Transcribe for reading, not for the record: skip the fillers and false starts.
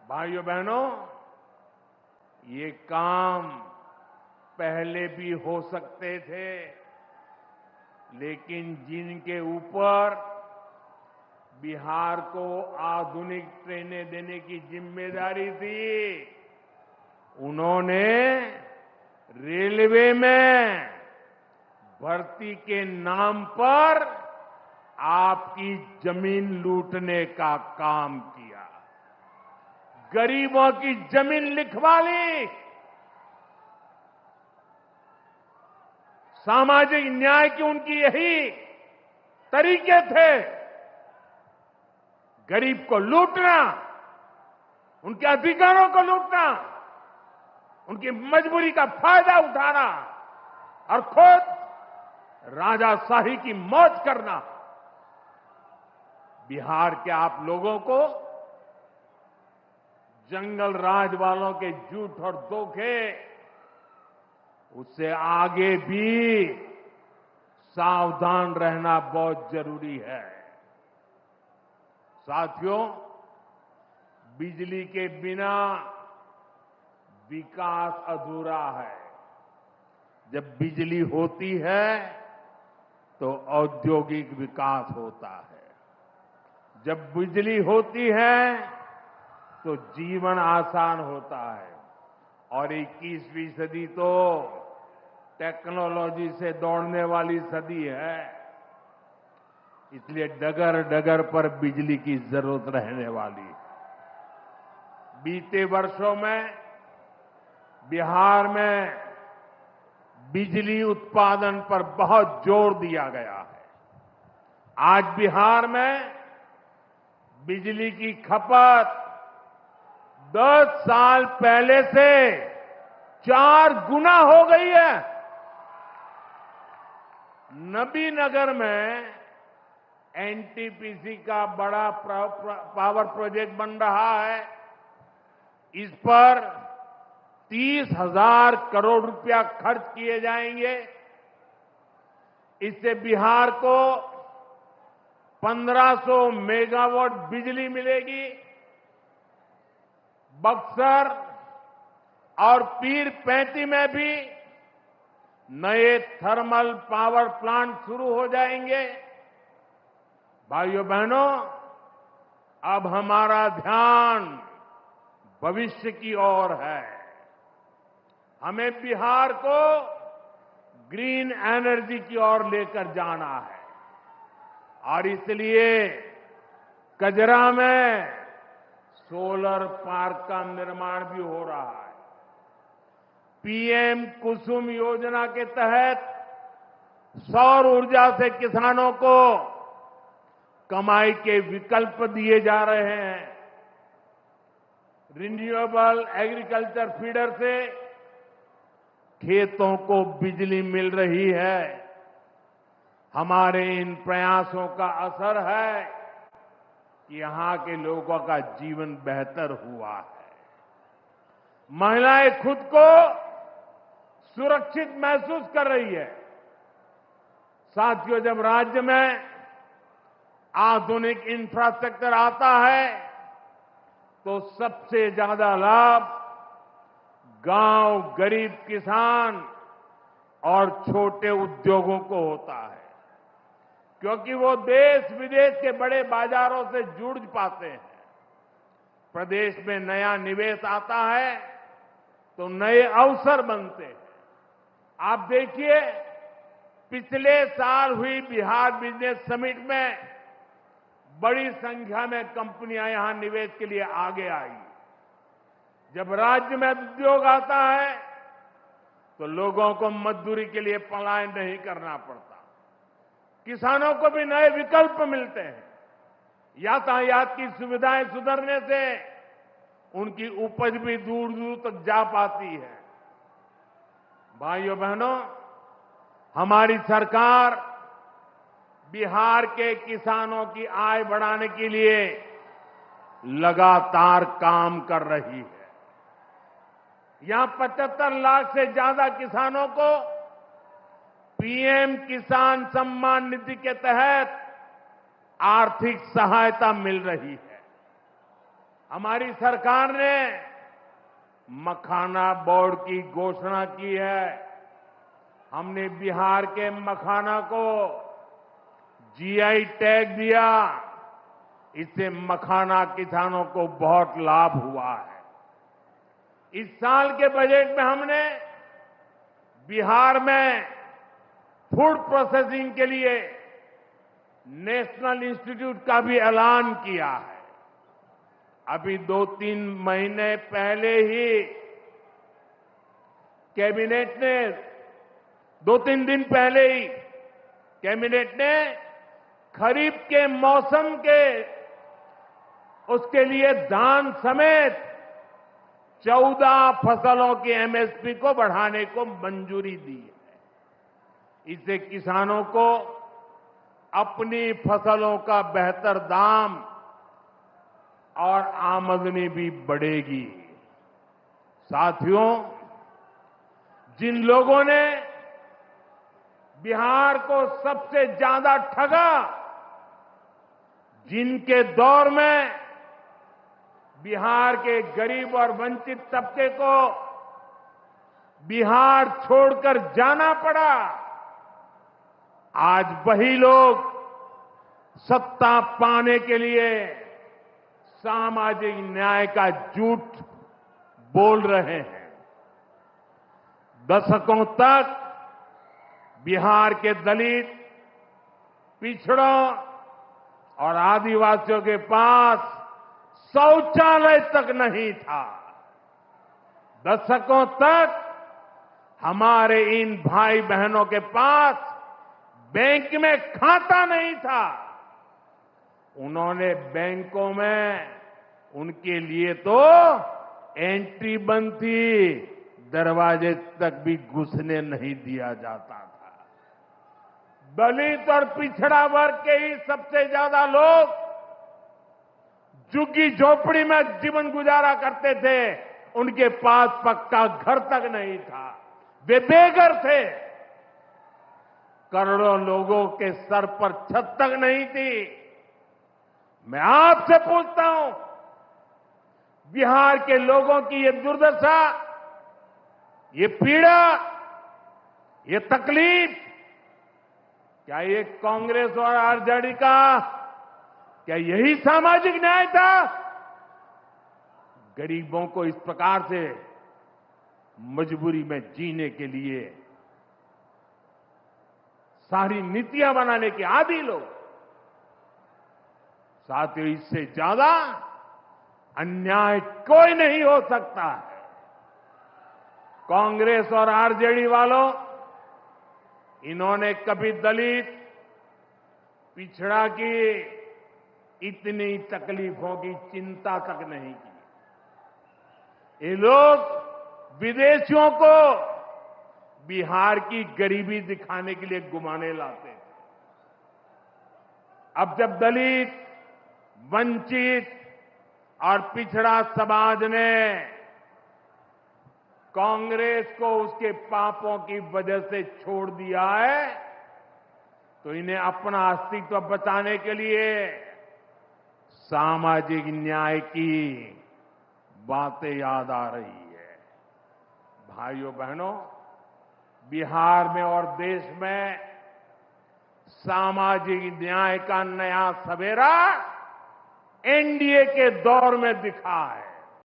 भाइयों बहनों, ये काम पहले भी हो सकते थे, लेकिन जिनके ऊपर बिहार को आधुनिक ट्रेनें देने की जिम्मेदारी थी, उन्होंने रेलवे में भर्ती के नाम पर आपकी जमीन लूटने का काम किया, गरीबों की जमीन लिखवा ली। सामाजिक न्याय की उनकी यही तरीके थे, गरीब को लूटना, उनके अधिकारों को लूटना, उनकी मजबूरी का फायदा उठाना और खुद राजाशाही की मौज करना। बिहार के आप लोगों को जंगल राज वालों के झूठ और धोखे, उससे आगे भी सावधान रहना बहुत जरूरी है। साथियों, बिजली के बिना विकास अधूरा है। जब बिजली होती है तो औद्योगिक विकास होता है। जब बिजली होती है तो जीवन आसान होता है। और 21वीं सदी तो टेक्नोलॉजी से दौड़ने वाली सदी है, इसलिए डगर डगर पर बिजली की जरूरत रहने वाली है। बीते वर्षों में बिहार में बिजली उत्पादन पर बहुत जोर दिया गया है। आज बिहार में बिजली की खपत 10 साल पहले से 4 गुना हो गई है। नबीनगर में एनटीपीसी का बड़ा पावर प्रोजेक्ट बन रहा है। इस पर 30,000 करोड़ रुपया खर्च किए जाएंगे। इससे बिहार को 1500 मेगावाट बिजली मिलेगी। बक्सर और पीरपैंती में भी नए थर्मल पावर प्लांट शुरू हो जाएंगे। भाइयों बहनों, अब हमारा ध्यान भविष्य की ओर है। हमें बिहार को ग्रीन एनर्जी की ओर लेकर जाना है और इसलिए कजरा में सोलर पार्क का निर्माण भी हो रहा है। पीएम कुसुम योजना के तहत सौर ऊर्जा से किसानों को कमाई के विकल्प दिए जा रहे हैं। रिन्यूएबल एग्रीकल्चर फीडर से खेतों को बिजली मिल रही है। हमारे इन प्रयासों का असर है कि यहां के लोगों का जीवन बेहतर हुआ है। महिलाएं खुद को सुरक्षित महसूस कर रही है। साथियों, जब राज्य में आधुनिक इंफ्रास्ट्रक्चर आता है तो सबसे ज्यादा लाभ गांव, गरीब किसान और छोटे उद्योगों को होता है, क्योंकि वो देश विदेश के बड़े बाजारों से जुड़ पाते हैं। प्रदेश में नया निवेश आता है तो नए अवसर बनते हैं। आप देखिए, पिछले साल हुई बिहार बिजनेस समिट में बड़ी संख्या में कंपनियां यहां निवेश के लिए आगे आई। जब राज्य में उद्योग आता है तो लोगों को मजदूरी के लिए पलायन नहीं करना पड़ता, किसानों को भी नए विकल्प मिलते हैं। यातायात की सुविधाएं सुधरने से उनकी उपज भी दूर दूर तक जा पाती है। भाइयों बहनों, हमारी सरकार बिहार के किसानों की आय बढ़ाने के लिए लगातार काम कर रही है। यहां 75 लाख से ज्यादा किसानों को पीएम किसान सम्मान निधि के तहत आर्थिक सहायता मिल रही है। हमारी सरकार ने मखाना बोर्ड की घोषणा की है। हमने बिहार के मखाना को जीआई टैग दिया। इससे मखाना किसानों को बहुत लाभ हुआ है। इस साल के बजट में हमने बिहार में फूड प्रोसेसिंग के लिए नेशनल इंस्टीट्यूट का भी ऐलान किया है। अभी 2-3 महीने पहले ही कैबिनेट ने 2-3 दिन पहले ही कैबिनेट ने खरीफ के मौसम के उसके लिए धान समेत 14 फसलों की एमएसपी को बढ़ाने को मंजूरी दी है। इससे किसानों को अपनी फसलों का बेहतर दाम और आमदनी भी बढ़ेगी। साथियों, जिन लोगों ने बिहार को सबसे ज्यादा ठगा, जिनके दौर में बिहार के गरीब और वंचित तबके को बिहार छोड़कर जाना पड़ा, आज वही लोग सत्ता पाने के लिए सामाजिक न्याय का झूठ बोल रहे हैं। दशकों तक बिहार के दलित, पिछड़ों और आदिवासियों के पास शौचालय तक नहीं था। दशकों तक हमारे इन भाई बहनों के पास बैंक में खाता नहीं था। उन्होंने बैंकों में उनके लिए तो एंट्री बंद थी, दरवाजे तक भी घुसने नहीं दिया जाता था। दलित और पिछड़ा वर्ग के ही सबसे ज्यादा लोग झुग्गी झोपड़ी में जीवन गुजारा करते थे। उनके पास पक्का घर तक नहीं था, वे बेघर थे। करोड़ों लोगों के सर पर छत तक नहीं थी। मैं आपसे पूछता हूं, बिहार के लोगों की ये दुर्दशा, ये पीड़ा, ये तकलीफ, क्या ये कांग्रेस और आरजेडी का क्या यही सामाजिक न्याय था? गरीबों को इस प्रकार से मजबूरी में जीने के लिए सारी नीतियां बनाने के आदी लोग। साथियों, इससे ज्यादा अन्याय कोई नहीं हो सकता है। कांग्रेस और आरजेडी वालों, इन्होंने कभी दलित, पिछड़ा की इतनी तकलीफों की चिंता तक नहीं की। ये लोग विदेशियों को बिहार की गरीबी दिखाने के लिए घुमाने लाते थे। अब जब दलित, वंचित और पिछड़ा समाज ने कांग्रेस को उसके पापों की वजह से छोड़ दिया है, तो इन्हें अपना अस्तित्व बचाने के लिए सामाजिक न्याय की बातें याद आ रही है। भाइयों बहनों, बिहार में और देश में सामाजिक न्याय का नया सवेरा एनडीए के दौर में दिखा है।